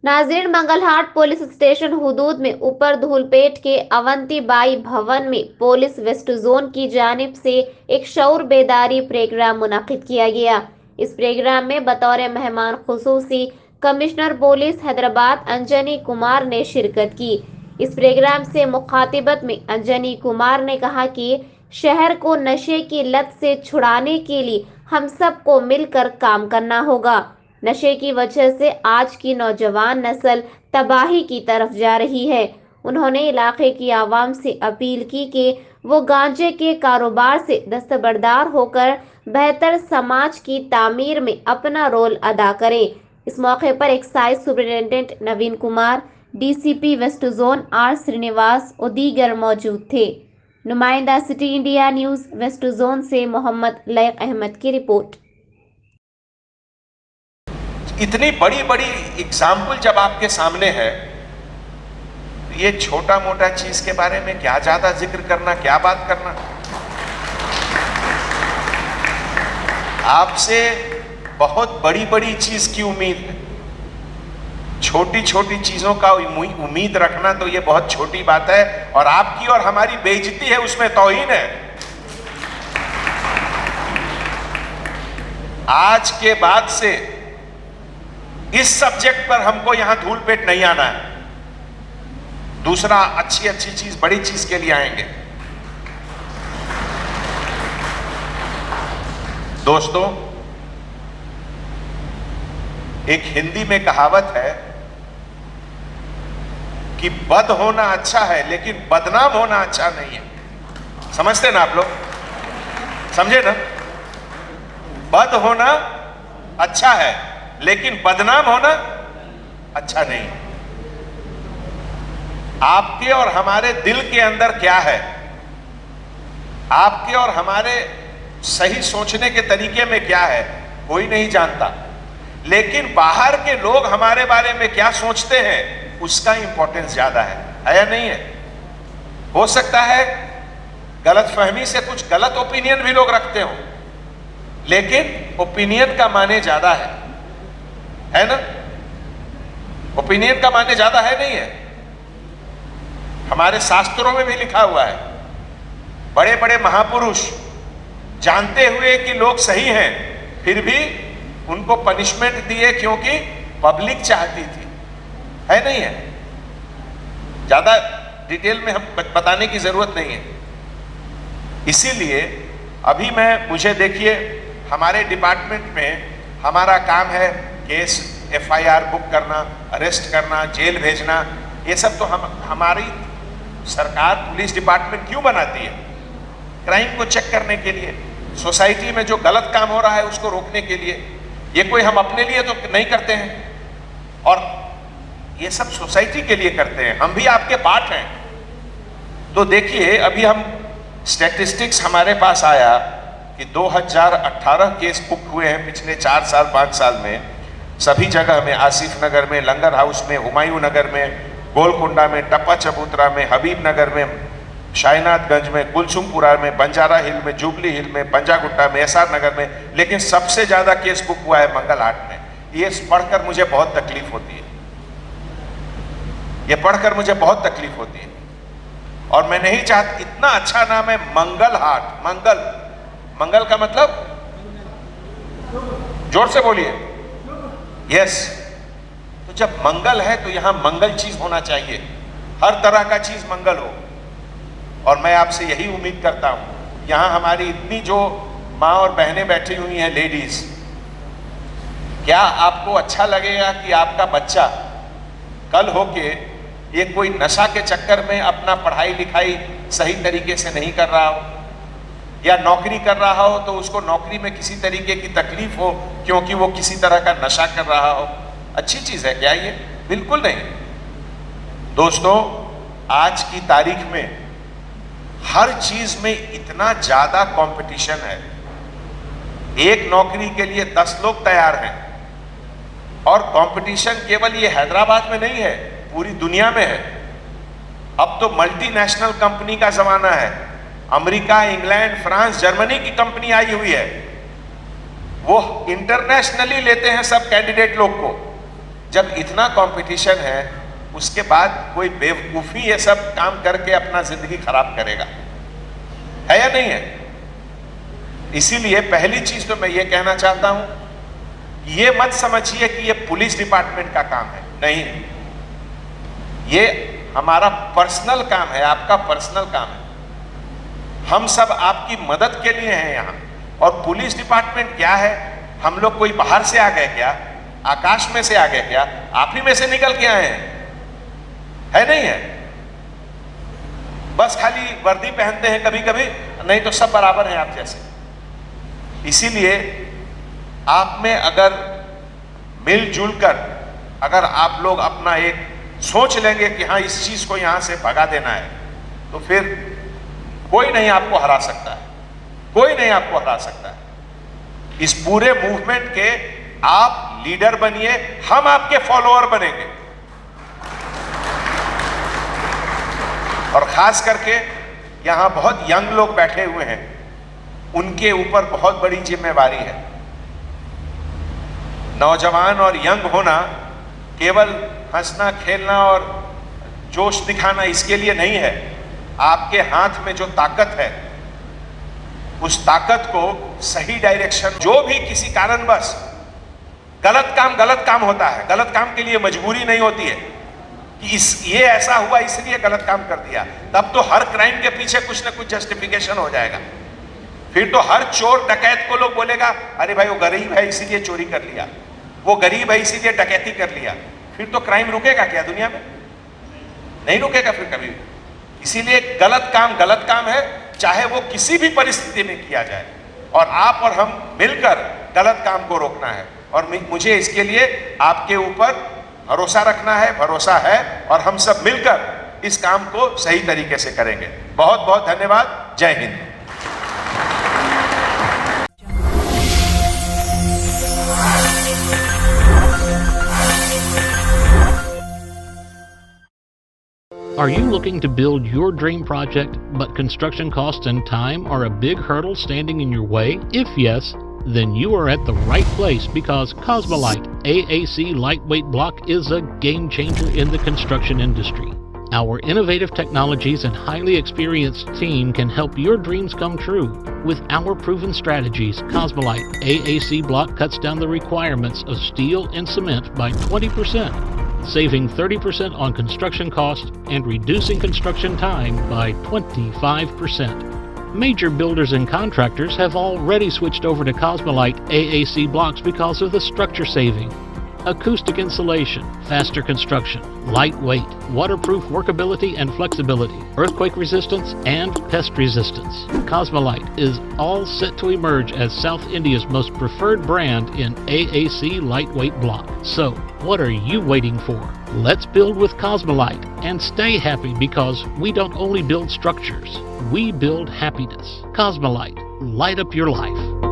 नाज़रीन, Mangalhat police station हुदूद में ऊपर धूलपेट के अवंतीबाई भवन में पुलिस वेस्ट जोन की जानिब से एक शऊर बेदारी प्रोग्राम मुनक्किद किया गया। इस प्रोग्राम में बतौर मेहमान खुसूसी कमिश्नर पुलिस हैदराबाद अंजनी कुमार ने शिरकत की। इस प्रोग्राम से मुखातिबत में अंजनी कुमार ने कहा कि शहर को नशे की लत से छुड़ाने के लिए हम सबको मिलकर काम करना होगा। नशे की वजह से आज की नौजवान नस्ल तबाही की तरफ जा रही है। उन्होंने इलाके की आवाम से अपील की कि वो गांजे के कारोबार से दस्तबरदार होकर बेहतर समाज की तामीर में अपना रोल अदा करें। इस मौके पर excise superintendent Naveen Kumar, DCP west zone R Srinivas और दीगर मौजूद थे। नुमाइंदा city India news west zone से मोहम्मद लैक अहमद की रिपोर्ट। इतनी बड़ी बड़ी एग्जाम्पल जब आपके सामने है, ये छोटा मोटा चीज के बारे में क्या ज्यादा जिक्र करना, क्या बात करना। आपसे बहुत बड़ी बड़ी चीज की उम्मीद है। छोटी छोटी चीजों का उम्मीद रखना तो ये बहुत छोटी बात है, और आपकी और हमारी बेइज्जती है, उसमें तौहीन है। आज के बाद से इस सब्जेक्ट पर हमको यहां धूल पेट नहीं आना है। दूसरा, अच्छी अच्छी चीज, बड़ी चीज के लिए आएंगे। दोस्तों, एक हिंदी में कहावत है कि बद होना अच्छा है लेकिन बदनाम होना अच्छा नहीं है। समझते ना आप लोग? समझे ना? बद होना अच्छा है लेकिन बदनाम होना अच्छा नहीं। आपके और हमारे दिल के अंदर क्या है, आपके और हमारे सही सोचने के तरीके में क्या है, कोई नहीं जानता। लेकिन बाहर के लोग हमारे बारे में क्या सोचते हैं, उसका इंपॉर्टेंस ज्यादा है या नहीं है? हो सकता है गलतफहमी से कुछ गलत ओपिनियन भी लोग रखते हो, लेकिन ओपिनियन का माने ज्यादा है ना? ओपिनियन का माने ज्यादा है, नहीं है? हमारे शास्त्रों में भी लिखा हुआ है, बड़े बड़े महापुरुष जानते हुए कि लोग सही हैं, फिर भी उनको पनिशमेंट दिए क्योंकि पब्लिक चाहती थी। है नहीं है? ज्यादा डिटेल में हम बताने की जरूरत नहीं है। इसीलिए अभी मुझे देखिए, हमारे डिपार्टमेंट में हमारा काम है केस एफआईआर बुक करना, अरेस्ट करना, जेल भेजना। ये सब तो हमारी सरकार, पुलिस डिपार्टमेंट क्यों बनाती है? क्राइम को चेक करने के लिए, सोसाइटी में जो गलत काम हो रहा है उसको रोकने के लिए। ये कोई हम अपने लिए तो नहीं करते हैं, और ये सब सोसाइटी के लिए करते हैं। हम भी आपके पार्ट हैं। तो देखिए, अभी हम स्टैटिस्टिक्स हमारे पास आया कि 2018 केस बुक हुए हैं पिछले 4 साल 5 साल में। सभी जगह में, आसिफ नगर में, लंगर हाउस में, हुमायूं नगर में, गोलकुंडा में, टप्पा चबूतरा में, हबीब नगर में, शायनाथगंज में, कुलसुमपुरा में, बंजारा हिल में, जुबली हिल में, पंजागुट्टा में, एसआर नगर में। लेकिन सबसे ज्यादा केस बुक हुआ है मंगलहाट में। ये पढ़कर मुझे बहुत तकलीफ होती है, ये पढ़कर मुझे बहुत तकलीफ होती है। और मैं नहीं चाहता, इतना अच्छा नाम है मंगलहाट। मंगल का मतलब, जोर से बोलिए, यस। तो जब मंगल है तो यहां मंगल चीज होना चाहिए, हर तरह का चीज मंगल हो। और मैं आपसे यही उम्मीद करता हूं, यहां हमारी इतनी जो माँ और बहनें बैठी हुई हैं, लेडीज, क्या आपको अच्छा लगेगा कि आपका बच्चा कल होके ये कोई नशा के चक्कर में अपना पढ़ाई लिखाई सही तरीके से नहीं कर रहा हो, या नौकरी कर रहा हो तो उसको नौकरी में किसी तरीके की तकलीफ हो क्योंकि वो किसी तरह का नशा कर रहा हो? अच्छी चीज है क्या ये? बिल्कुल नहीं। दोस्तों, आज की तारीख में हर चीज में इतना ज्यादा कंपटीशन है। एक नौकरी के लिए 10 लोग तैयार हैं, और कंपटीशन केवल ये हैदराबाद में नहीं है, पूरी दुनिया में है। अब तो मल्टीनेशनल कंपनी का जमाना है। अमेरिका, इंग्लैंड, फ्रांस, जर्मनी की कंपनी आई हुई है। वो इंटरनेशनली लेते हैं सब कैंडिडेट लोग को। जब इतना कंपटीशन है उसके बाद कोई बेवकूफी ये सब काम करके अपना जिंदगी खराब करेगा, है या नहीं है? इसीलिए पहली चीज तो मैं ये कहना चाहता हूं, ये मत समझिए कि ये पुलिस डिपार्टमेंट का काम है, नहीं, ये हमारा पर्सनल काम है, आपका पर्सनल काम है। हम सब आपकी मदद के लिए हैं यहां। और पुलिस डिपार्टमेंट क्या है? हम लोग कोई बाहर से आ गए क्या? आकाश में से आ गए क्या? आप ही में से निकल के आए हैं, है नहीं है? बस खाली वर्दी पहनते हैं कभी कभी, नहीं तो सब बराबर हैं आप जैसे। इसीलिए आप में अगर मिलजुल कर अगर आप लोग अपना एक सोच लेंगे कि हाँ इस चीज को यहां से भगा देना है, तो फिर कोई नहीं आपको हरा सकता है, कोई नहीं आपको हरा सकता है। इस पूरे मूवमेंट के आप लीडर बनिए, हम आपके फॉलोअर बनेंगे। और खास करके यहां बहुत यंग लोग बैठे हुए हैं, उनके ऊपर बहुत बड़ी जिम्मेवारी है। नौजवान और यंग होना केवल हंसना खेलना और जोश दिखाना इसके लिए नहीं है। आपके हाथ में जो ताकत है, उस ताकत को सही डायरेक्शन, जो भी किसी कारणवश गलत काम होता है, गलत काम के लिए मजबूरी नहीं होती है कि ये ऐसा हुआ इसलिए गलत काम कर दिया, तब तो हर क्राइम के पीछे कुछ ना कुछ जस्टिफिकेशन हो जाएगा। फिर तो हर चोर डकैत को लोग बोलेगा अरे भाई वो गरीब है इसीलिए चोरी कर लिया, वो गरीब है इसीलिए डकैती कर लिया। फिर तो क्राइम रुकेगा क्या दुनिया में? नहीं रुकेगा फिर कभी। इसीलिए गलत काम है, चाहे वो किसी भी परिस्थिति में किया जाए, और आप और हम मिलकर गलत काम को रोकना है। और मुझे इसके लिए आपके ऊपर भरोसा रखना है, भरोसा है, और हम सब मिलकर इस काम को सही तरीके से करेंगे। बहुत बहुत धन्यवाद। जय Hind. Are you looking to build your dream project, but construction costs and time are a big hurdle standing in your way? If yes, then you are at the right place, because Cosmolite AAC lightweight block is a game changer in the construction industry. Our innovative technologies and highly experienced team can help your dreams come true. With our proven strategies, Cosmolite AAC block cuts down the requirements of steel and cement by 20%, saving 30% on construction costs and reducing construction time by 25%. Major builders and contractors have already switched over to Cosmolite AAC blocks because of the structure saving, acoustic insulation, faster construction, lightweight, waterproof workability and flexibility, earthquake resistance, and pest resistance. Cosmolite is all set to emerge as South India's most preferred brand in AAC lightweight block. So, what are you waiting for? Let's build with Cosmolite and stay happy, because we don't only build structures, we build happiness. Cosmolite, light up your life.